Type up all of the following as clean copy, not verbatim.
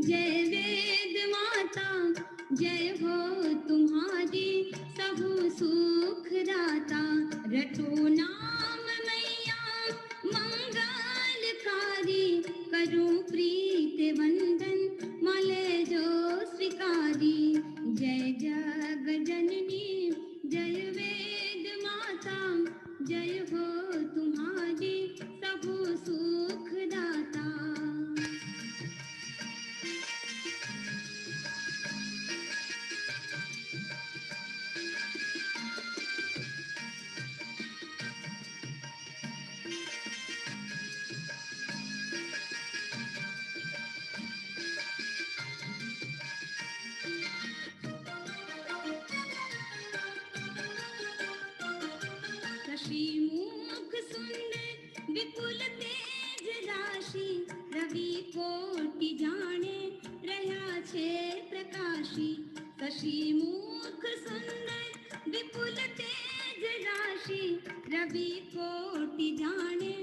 जय वेद माता जय हो तुम्हारी सबु सुख दाता, रटो नाम मैया मंगलकारी, करूं प्रीत वंदन मले जो स्वीकारी। जय जग जननी जय वेद माता, जय हो तुम्हारी सबु सुख दाता। मुख सुंदर विपुल तेज राशि, रवि कोटि जाने रहा छे प्रकाशी। शशि मुख सुंदर विपुल तेज राशि, रवि कोटि जाने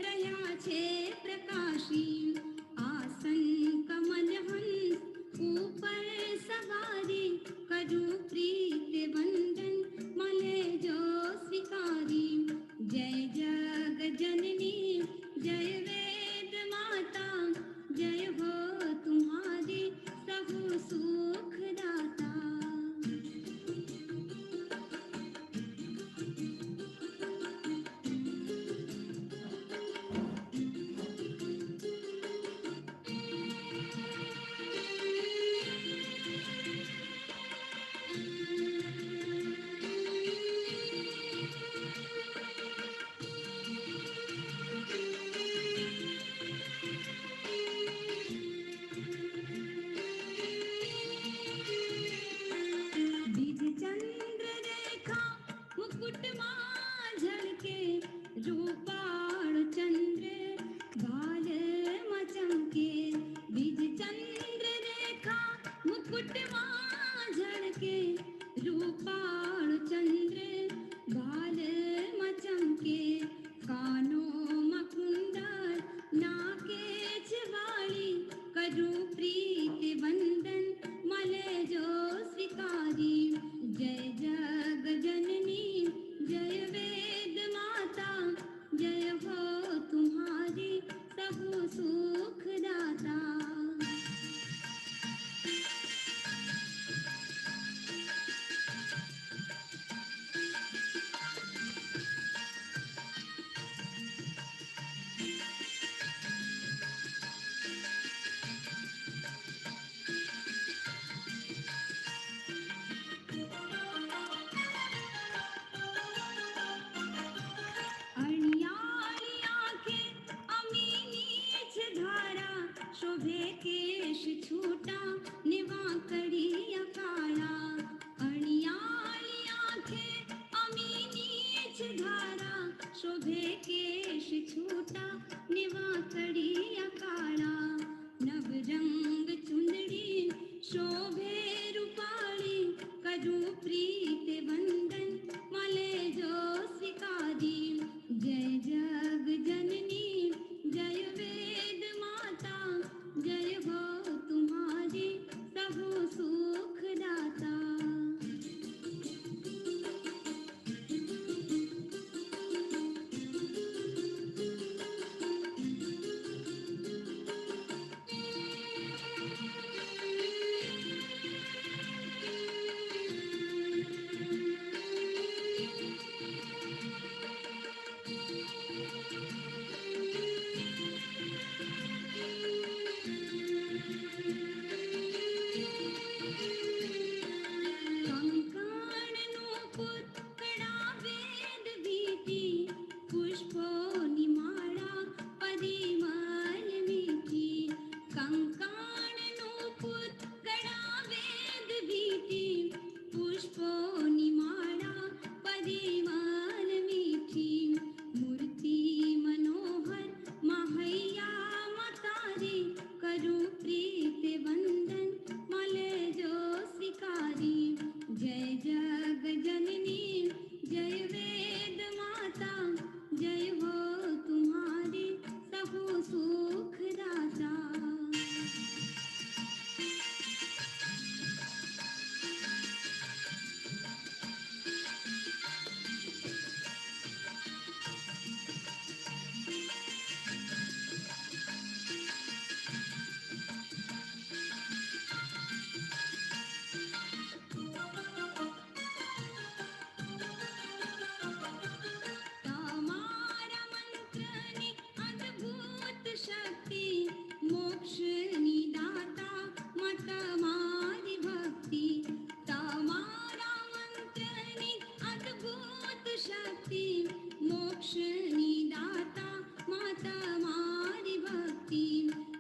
रहा छे प्रकाशी। आसन कमल हंस ऊपर सवारी, करूं प्रीत वंदन मले जो स्वीकारी। जय जग जननी जय वेद माता, जय हो तुम्हारी सबु सुख दाता। कड़िया काला, नव रंग चुंदड़ी शोभे रूपाली, करूं प्रीत वंदन मले जो सिकारी। जय जग जननी जय वेद माता, जय हो तुम्हारी सबु सुख दाता। कंकण नूपुर कड़ा वेद भीति, पुष्पों निमाड़ा परिमल मीठी। कंकण नूपुर कड़ा वेद भीति, पुष्पों निमाड़ा परिमल मीठी। मूर्ति मनोहर महैया मतारी, करूं प्रीत वंदन मले जो सिकारी। जय जग जननी जय वेद माता, जय हो तुम्हारी सबु सुख दाता। तमारा मंत्रनी अद्भुत शक्ति, मोक्ष निदाता मत मारी भक्ति। तमारा मंत्रनी अद्भुत शक्ति, मोक्ष निदाता मत मारी भक्ति।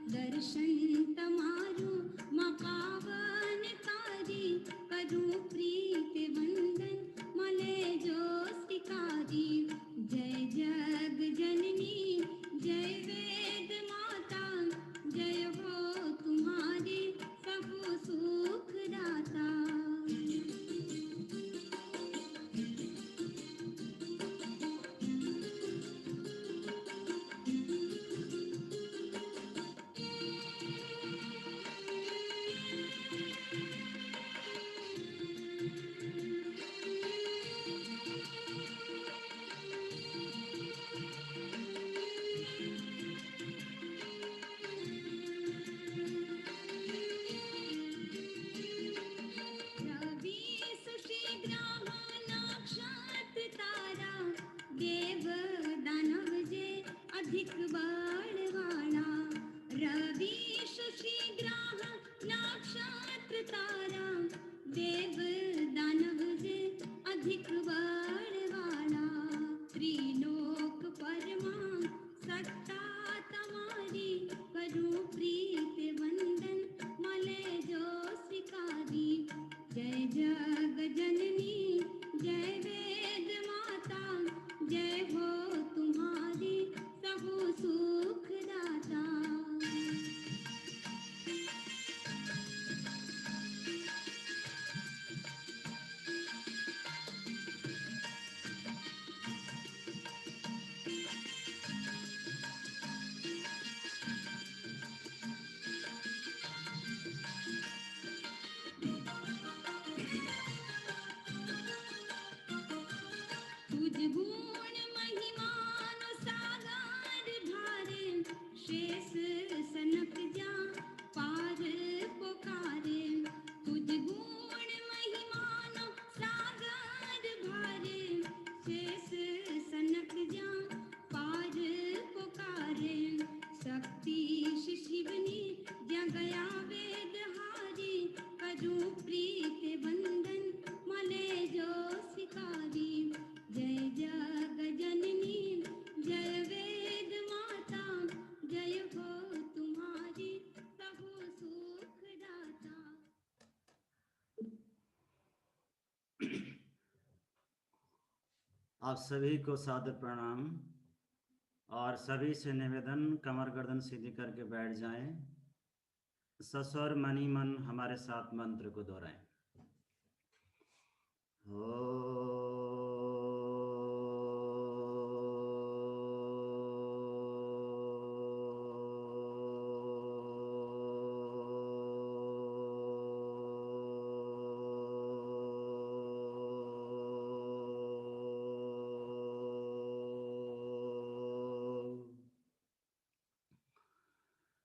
दर्शन तमारू मा पावन कारी, करूं प्रीत वंदन मले जो सिकारी। जय जग जननी जय वेद माता, जय हो तुम्हारी सबु सुख दाता। रवि सुशीग्राम नक्षत्र तारा, देव दानव जे अधिक बलवाना। रवि सुशीग्राम नक्षत्र तारा, देव दानव जे अधिक बलवाना। त्रिलोक परमा सत्ता तमारी, करूं प्रीत वंदन मले जो सिकारी। जय जग जननी जय वेद माता, जय हो तुम्हारी सबु सुख दाता। तुझ गुण महिमान सागर धारे, शेष सनक जा पार पुकारे। तुझ गुण महिमान सागर भारे, शेष सनक जा पार पुकारे। शक्ति शिवनी जगया वेद हारी, करूं प्रीत वंदन मले जो सिकारी। जय जग जननी जय वेद माता, जय हो तुम्हारी सबु सुख दाता। आप सभी को सादर प्रणाम और सभी से निवेदन, कमर गर्दन सीधी करके बैठ जाएं। सस्वर मनी मन हमारे साथ मंत्र को दोहराएं।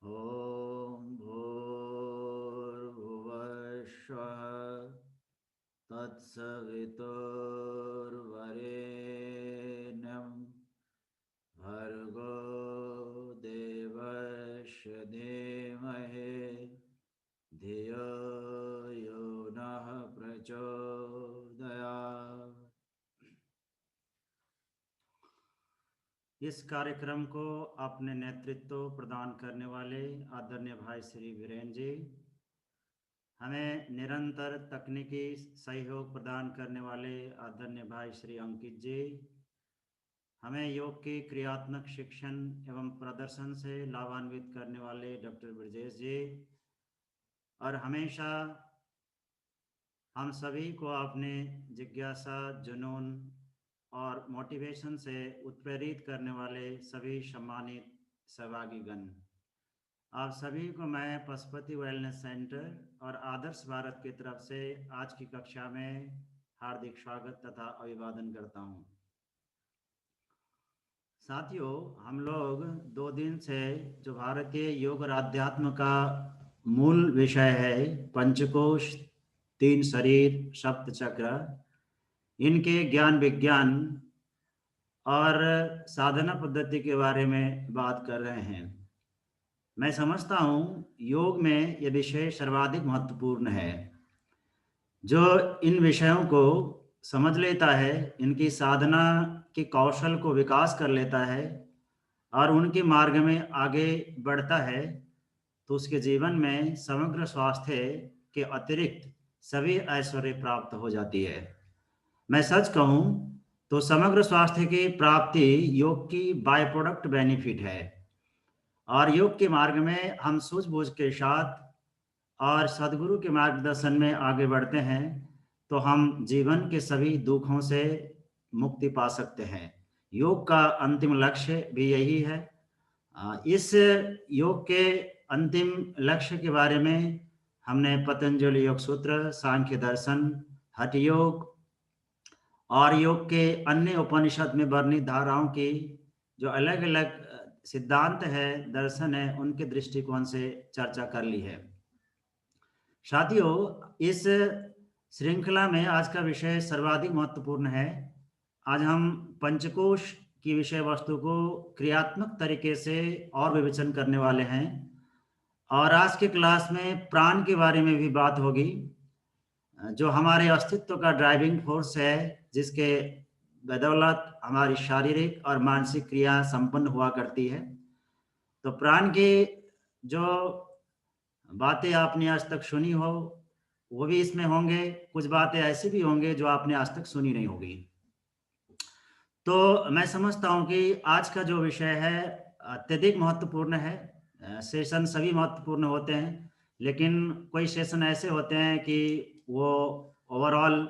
ओम भूर्भुवः स्वः तत्सवितुर्वरेण्यं भर्गो देवस्य धीमहि धियो यो नः प्रचोदयात्। इस कार्यक्रम को अपने नेतृत्व प्रदान करने वाले आदरणीय भाई श्री वीरेन जी, हमें निरंतर तकनीकी सहयोग प्रदान करने वाले आदरणीय भाई श्री अंकित जी, हमें योग के क्रियात्मक शिक्षण एवं प्रदर्शन से लाभान्वित करने वाले डॉक्टर ब्रजेश जी, और हमेशा हम सभी को अपने जिज्ञासा, जुनून और मोटिवेशन से उत्प्रेरित करने वाले सभी सम्मानित सहभागीगण, आप सभी को मैं पशुपति वेलनेस सेंटर और आदर्श भारत की तरफ से आज की कक्षा में हार्दिक स्वागत तथा अभिवादन करता हूं। साथियों, हम लोग 2 दिन से जो भारतीय योग और आध्यात्म का मूल विषय है, पंचकोश, 3 शरीर, सप्त चक्र, इनके ज्ञान विज्ञान और साधना पद्धति के बारे में बात कर रहे हैं। मैं समझता हूँ योग में यह विषय सर्वाधिक महत्वपूर्ण है। जो इन विषयों को समझ लेता है, इनकी साधना के कौशल को विकास कर लेता है और उनके मार्ग में आगे बढ़ता है, तो उसके जीवन में समग्र स्वास्थ्य के अतिरिक्त सभी ऐश्वर्य प्राप्त हो जाती है। मैं सच कहूँ तो समग्र स्वास्थ्य की प्राप्ति योग की बाय प्रोडक्ट बेनिफिट है, और योग के मार्ग में हम सूझबूझ के साथ और सदगुरु के मार्गदर्शन में आगे बढ़ते हैं तो हम जीवन के सभी दुखों से मुक्ति पा सकते हैं। योग का अंतिम लक्ष्य भी यही है। इस योग के अंतिम लक्ष्य के बारे में हमने पतंजलि योग सूत्र, सांख्य दर्शन, हठ योग और योग के अन्य उपनिषद में वर्णित धाराओं की जो अलग अलग सिद्धांत है, दर्शन है, उनके दृष्टिकोण से चर्चा कर ली है। साथियों, इस श्रृंखला में आज का विषय सर्वाधिक महत्वपूर्ण है। आज हम पंचकोश की विषय वस्तु को क्रियात्मक तरीके से और विवेचन करने वाले हैं, और आज के क्लास में प्राण के बारे में भी बात होगी, जो हमारे अस्तित्व का ड्राइविंग फोर्स है, जिसके बदौलत हमारी शारीरिक और मानसिक क्रिया संपन्न हुआ करती है। तो प्राण की जो बातें आपने आज तक सुनी हो वो भी इसमें होंगे, कुछ बातें ऐसी भी होंगे जो आपने आज तक सुनी नहीं होगी। तो मैं समझता हूं कि आज का जो विषय है अत्यधिक महत्वपूर्ण है। सेशन सभी महत्वपूर्ण होते हैं, लेकिन कोई सेशन ऐसे होते हैं कि वो ओवरऑल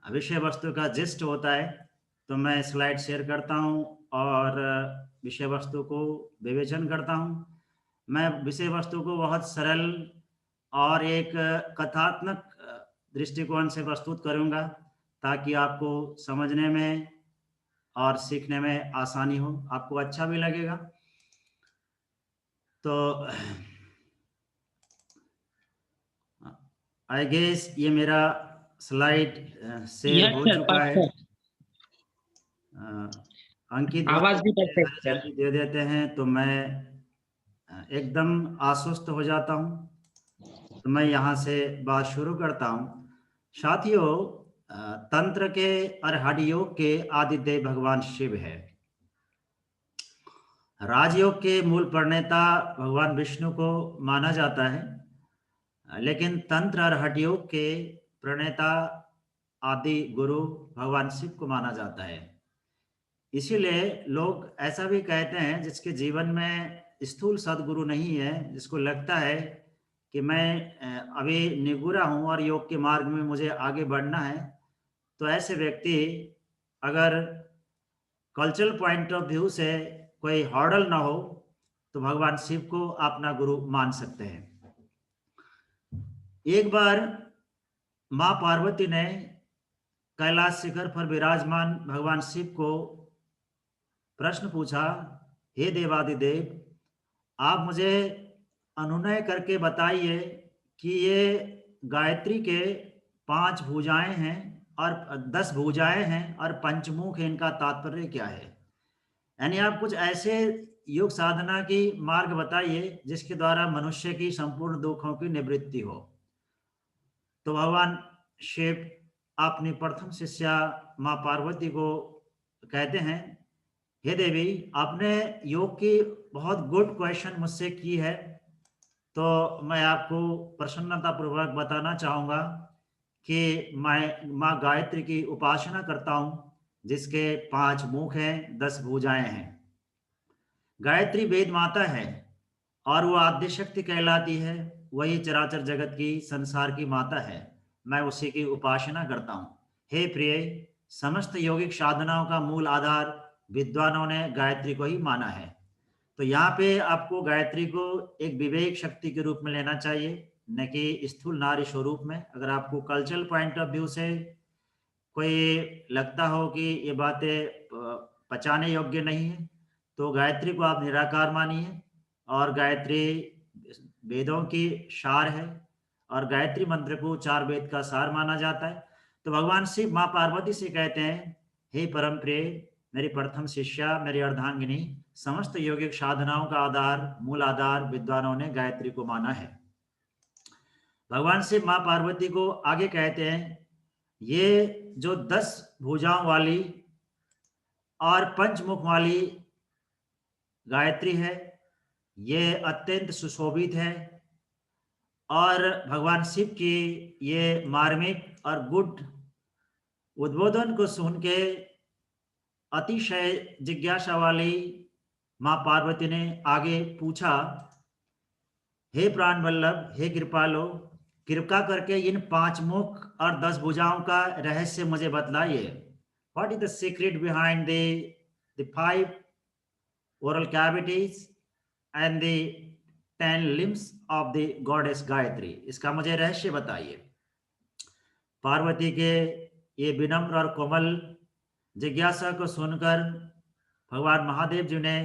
विषय वस्तु का जिस्ट होता है। तो मैं स्लाइड शेयर करता हूं और विषय वस्तु को विवेचन करता हूं। मैं विषय वस्तु को बहुत सरल और एक कथात्मक दृष्टिकोण से प्रस्तुत करूंगा, ताकि आपको समझने में और सीखने में आसानी हो, आपको अच्छा भी लगेगा। तो आई गेस ये मेरा स्लाइड शेयर हो चुका है। अंकित आवाज भी परफेक्ट हरी सर। झंडी दे देते हैं तो मैं एकदम आश्वस्त हो जाता हूं। तो मैं यहाँ से बात शुरू करता हूं। साथियों, तंत्र के और हठ योग के आदिदेव भगवान शिव है। राजयोग के मूल प्रणेता भगवान विष्णु को माना जाता है, लेकिन तंत्र और हठ योग के प्रणेता आदि गुरु भगवान शिव को माना जाता है। इसीलिए लोग ऐसा भी कहते हैं जिसके जीवन में स्थूल सद्गुरु नहीं है, जिसको लगता है कि मैं अभी निगुरा हूँ और योग के मार्ग में मुझे आगे बढ़ना है, तो ऐसे व्यक्ति अगर कल्चरल पॉइंट ऑफ व्यू से कोई हॉर्डल ना हो तो भगवान शिव को अपना गुरु मान सकते हैं। एक बार माँ पार्वती ने कैलाश शिखर पर विराजमान भगवान शिव को प्रश्न पूछा, हे देवादिदेव, आप मुझे अनुनय करके बताइए कि ये गायत्री के 5 भुजाएं हैं और 10 भुजाएं हैं और पंचमुख है, इनका तात्पर्य क्या है? यानी आप कुछ ऐसे योग साधना की मार्ग बताइए जिसके द्वारा मनुष्य की संपूर्ण दुखों की निवृत्ति हो। तो भगवान शिव अपनी प्रथम शिष्या माँ पार्वती को कहते हैं, हे देवी, आपने योग की बहुत गुड क्वेश्चन मुझसे की है, तो मैं आपको प्रसन्नता पूर्वक बताना चाहूँगा कि मैं माँ गायत्री की उपासना करता हूँ, जिसके 5 मुख हैं, 10 भुजाएं हैं। गायत्री वेद माता है और वो आद्य शक्ति कहलाती है, वही चराचर जगत की संसार की माता है। मैं उसी की उपासना करता हूँ। हे प्रिय, समस्त यौगिक साधनाओं का मूल आधार विद्वानों ने गायत्री को ही माना है। तो यहाँ पे आपको गायत्री को एक विवेक शक्ति के रूप में लेना चाहिए, न कि स्थूल नारी स्वरूप में। अगर आपको कल्चरल पॉइंट ऑफ व्यू से कोई लगता हो कि ये बातें पचाने योग्य नहीं है, तो गायत्री को आप निराकार मानिए। और गायत्री वेदों की सार है और गायत्री मंत्र को 4 वेद का सार माना जाता है। तो भगवान शिव माँ पार्वती से कहते हैं, हे परम प्रिय, मेरी प्रथम शिष्या, मेरी अर्धांगिनी, समस्त यौगिक साधनाओं का आधार, मूल आधार विद्वानों ने गायत्री को माना है। भगवान शिव माँ पार्वती को आगे कहते हैं, ये जो 10 भुजाओं वाली और पंचमुख वाली गायत्री है, ये अत्यंत सुशोभित है और भगवान शिव की ये मार्मिक और गुड उद्बोधन को सुन के अतिशय जिज्ञासा वाली माँ पार्वती ने आगे पूछा, हे प्राण वल्लभ, हे कृपालो, कृपा करके इन 5 मुख और 10 भुजाओं का रहस्य मुझे बतलाइए। What is the secret behind the 5 oral cavities and the 10 limbs of the goddess Gayatri? इसका मुझे रहस्य बताइए। पार्वती के ये विनम्र और कोमल जिज्ञासा को सुनकर भगवान महादेव जी ने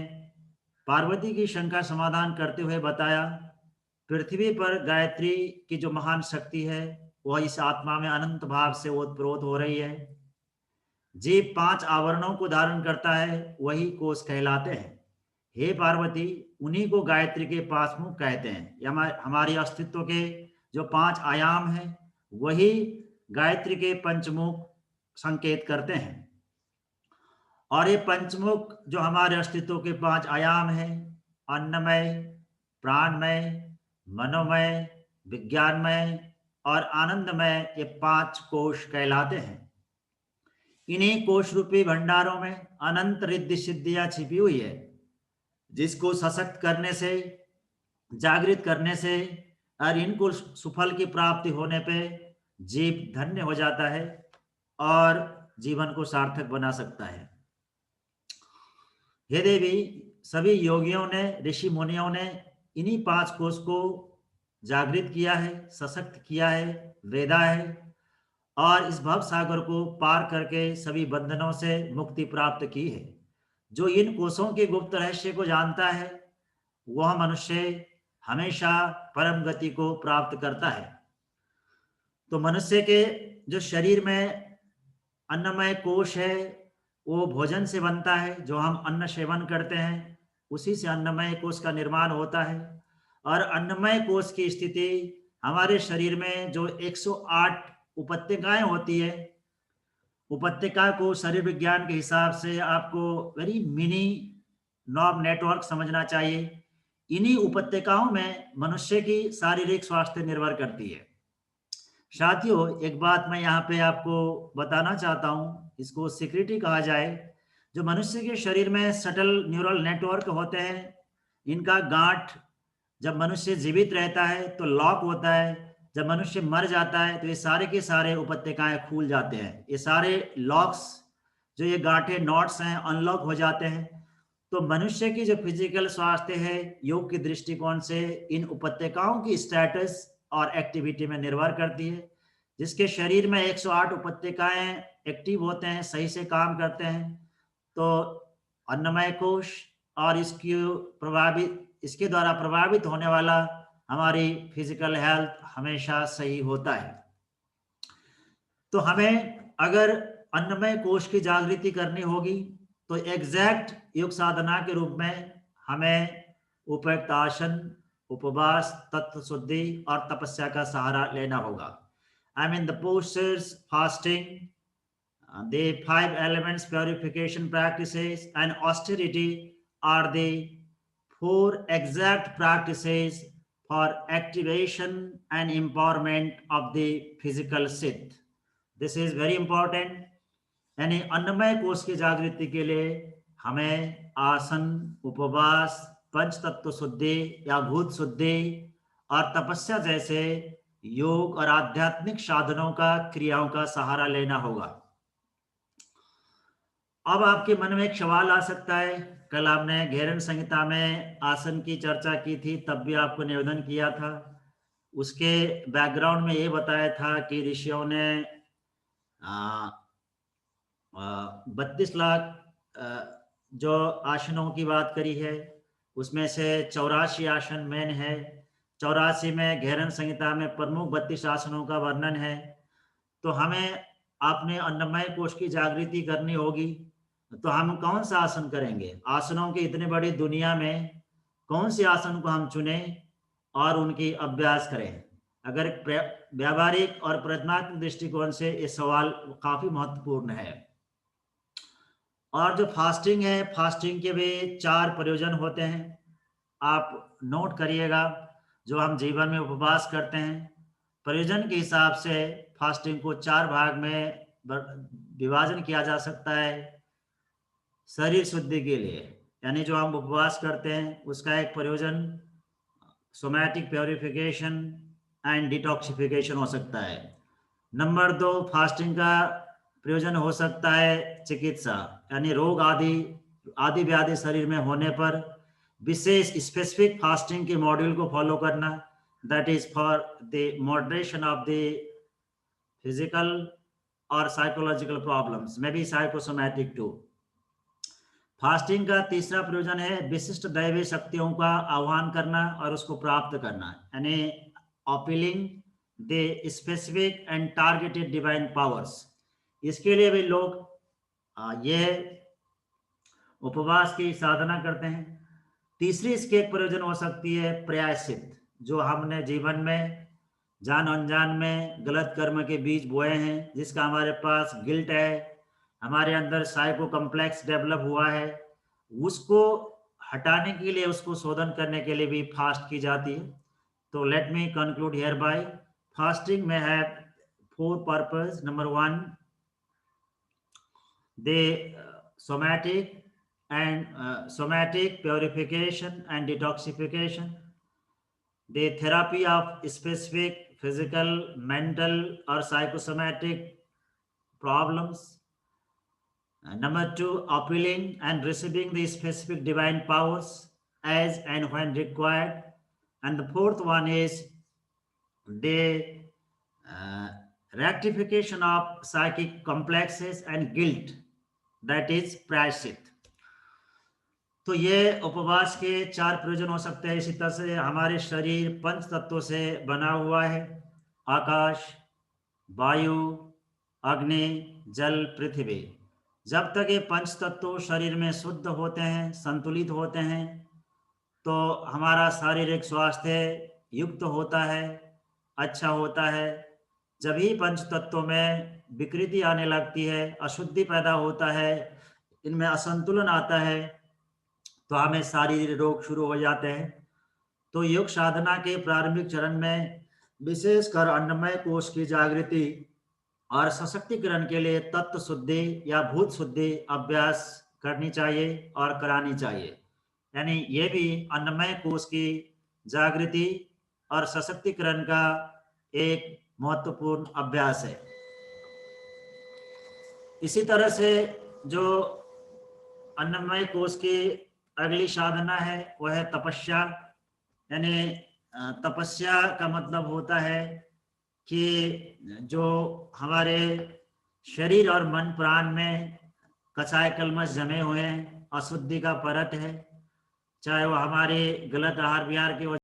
पार्वती की शंका समाधान करते हुए बताया, पृथ्वी पर गायत्री की जो महान शक्ति है वह इस आत्मा में अनंत भाव से ओतप्रोत हो रही है। जीव 5 आवरणों को धारण करता है, वही कोश कहलाते हैं। हे पार्वती, उन्हीं को गायत्री के 5 मुख कहते हैं। हमारी अस्तित्व के जो 5 आयाम हैं वही गायत्री के पंचमुख संकेत करते हैं। और ये पंचमुख जो हमारे अस्तित्व के 5 आयाम हैं, अन्नमय, प्राणमय, मनोमय, विज्ञानमय और आनंदमय, ये 5 कोश कहलाते हैं। इन्हीं कोश रूपी भंडारों में अनंत रिद्धि सिद्धियां छिपी हुई है, जिसको सशक्त करने से, जागृत करने से और इनको सुफल की प्राप्ति होने पे जीव धन्य हो जाता है और जीवन को सार्थक बना सकता है। हे देवी, सभी योगियों ने, ऋषि मुनियों ने इन्हीं 5 कोश को जागृत किया है, सशक्त किया है, वेदा है और इस भव सागर को पार करके सभी बंधनों से मुक्ति प्राप्त की है। जो इन कोशों के गुप्त रहस्य को जानता है वह मनुष्य हमेशा परम गति को प्राप्त करता है। तो मनुष्य के जो शरीर में अन्नमय कोश है वो भोजन से बनता है, जो हम अन्न सेवन करते हैं उसी से अन्नमय कोश का निर्माण होता है। और अन्नमय कोश की स्थिति हमारे शरीर में जो 108 उपत्यकाएं होती है, उपत्यका को शरीर विज्ञान के हिसाब से आपको वेरी मिनी नॉब नेटवर्क समझना चाहिए। इन्हीं उपत्यकाओं में मनुष्य की शारीरिक स्वास्थ्य निर्भर करती है। साथियों, एक बात मैं यहाँ पे आपको बताना चाहता हूँ, इसको सिक्योरिटी कहा जाए। जो मनुष्य के शरीर में सटल न्यूरल नेटवर्क होते हैं, इनका गांठ जब मनुष्य जीवित रहता है तो लॉक होता है, जब मनुष्य मर जाता है तो ये सारे के सारे उपत्यकाएं खुल जाते हैं। ये सारे लॉक्स, जो ये गांठें नॉट्स हैं, अनलॉक हो जाते हैं। तो मनुष्य की जो फिजिकल स्वास्थ्य है, योग के दृष्टिकोण से इन उपत्यकाओं की स्टेटस और एक्टिविटी में निर्भर करती है। जिसके शरीर में 108 उपत्यकाएं एक्टिव होते हैं, सही से काम करते हैं, तो अन्नमय कोश और इसके द्वारा प्रभावित होने वाला हमारी फिजिकल हेल्थ हमेशा सही होता है। तो हमें अगर अन्नमय कोश की जागृति करनी होगी तो एग्जैक्ट योग साधना के रूप में हमें उपयुक्त आसन, उपवास, तत्व शुद्धि और तपस्या का सहारा लेना होगा। I mean the postures, fasting, the 5 elements purification practices and austerity are the 4 exact practices for activation and empowerment of the physical siddh. This is very important. यानी अन्नमय कोश की जागृति के लिए हमें आसन, उपवास, पंच तत्व शुद्धि या भूत शुद्धि और तपस्या जैसे योग और आध्यात्मिक साधनों का, क्रियाओं का सहारा लेना होगा। अब आपके मन में एक सवाल आ सकता है, कल आपने घेरन संहिता में आसन की चर्चा की थी, तब भी आपको निवेदन किया था। उसके बैकग्राउंड में ये बताया था कि ऋषियों ने 32 लाख जो आसनों की बात करी है, उसमें से 84 आसन मेन है। 84 में घेरन संहिता में प्रमुख 32 आसनों का वर्णन है। तो हमें आपने अन्नमय कोश की जागृति करनी होगी, तो हम कौन सा आसन करेंगे? आसनों की इतनी बड़ी दुनिया में कौन से आसन को हम चुने और उनकी अभ्यास करें? अगर व्यावहारिक और प्रज्ञात्मक दृष्टिकोण से ये सवाल काफी महत्वपूर्ण है। और जो फास्टिंग है, फास्टिंग के भी 4 प्रयोजन होते हैं, आप नोट करिएगा। जो हम जीवन में उपवास करते हैं, प्रयोजन के हिसाब से फास्टिंग को 4 भाग में विभाजन किया जा सकता है। शरीर शुद्धि के लिए, यानी जो हम उपवास करते हैं उसका एक प्रयोजन सोमैटिक प्योरिफिकेशन एंड डिटॉक्सिफिकेशन हो सकता है। नंबर 2, फास्टिंग का प्रयोजन हो सकता है चिकित्सा, यानी रोग आदि व्याधि शरीर में होने पर विशेष स्पेसिफिक फास्टिंग के मॉड्यूल को फॉलो करना, that is for the moderation of the physical और psychological problems, may be psychosomatic too. Fasting का तीसरा प्रयोजन है विशिष्ट दैवीय शक्तियों का आह्वान करना और उसको प्राप्त करना, यानी appealing the specific and targeted divine powers. इसके लिए भी लोग ये उपवास की साधना करते हैं। तीसरी इसके एक प्रयोजन हो सकती है प्रायश्चित, जो हमने जीवन में जान अनजान में गलत कर्म के बीज बोए हैं, जिसका हमारे पास गिल्ट है, हमारे अंदर साइको कॉम्प्लेक्स डेवलप हुआ है, उसको हटाने के लिए, उसको शोधन करने के लिए भी फास्ट की जाती है। तो let me conclude here bye, fasting में है 4 purpose. Number 1, the somatic purification and detoxification, the therapy of specific physical, mental or psychosomatic problems. Number 2, appealing and receiving the specific divine powers as and when required. And the 4th one is the rectification of psychic complexes and guilt, that is प्रायश्चित। तो ये उपवास के 4 प्रयोजन हो सकते हैं। इसी तरह से हमारे शरीर 5 तत्वों से बना हुआ है, आकाश, वायु, अग्नि, जल, पृथ्वी। जब तक ये 5 तत्व शरीर में शुद्ध होते हैं, संतुलित होते हैं, तो हमारा शारीरिक स्वास्थ्य युक्त होता है, अच्छा होता है। जब ही पंच तत्वों में विकृति आने लगती है, अशुद्धि पैदा होता है, इनमें असंतुलन आता है, तो हमें शारीरिक रोग शुरू हो जाते हैं। तो योग साधना के प्रारंभिक चरण में विशेषकर अन्नमय कोश की जागृति और सशक्तिकरण के लिए तत्व शुद्धि या भूत शुद्धि अभ्यास करनी चाहिए और करानी चाहिए। यानी ये भी अन्नमय कोश की जागृति और सशक्तिकरण का एक महत्वपूर्ण अभ्यास है। इसी तरह से जो अन्नमय कोश की अगली साधना है वह है तपस्या। यानी तपस्या का मतलब होता है कि जो हमारे शरीर और मन प्राण में कसाय कलमश जमे हुए हैं, अशुद्धि का परत है, चाहे वो हमारे गलत आहार विहार की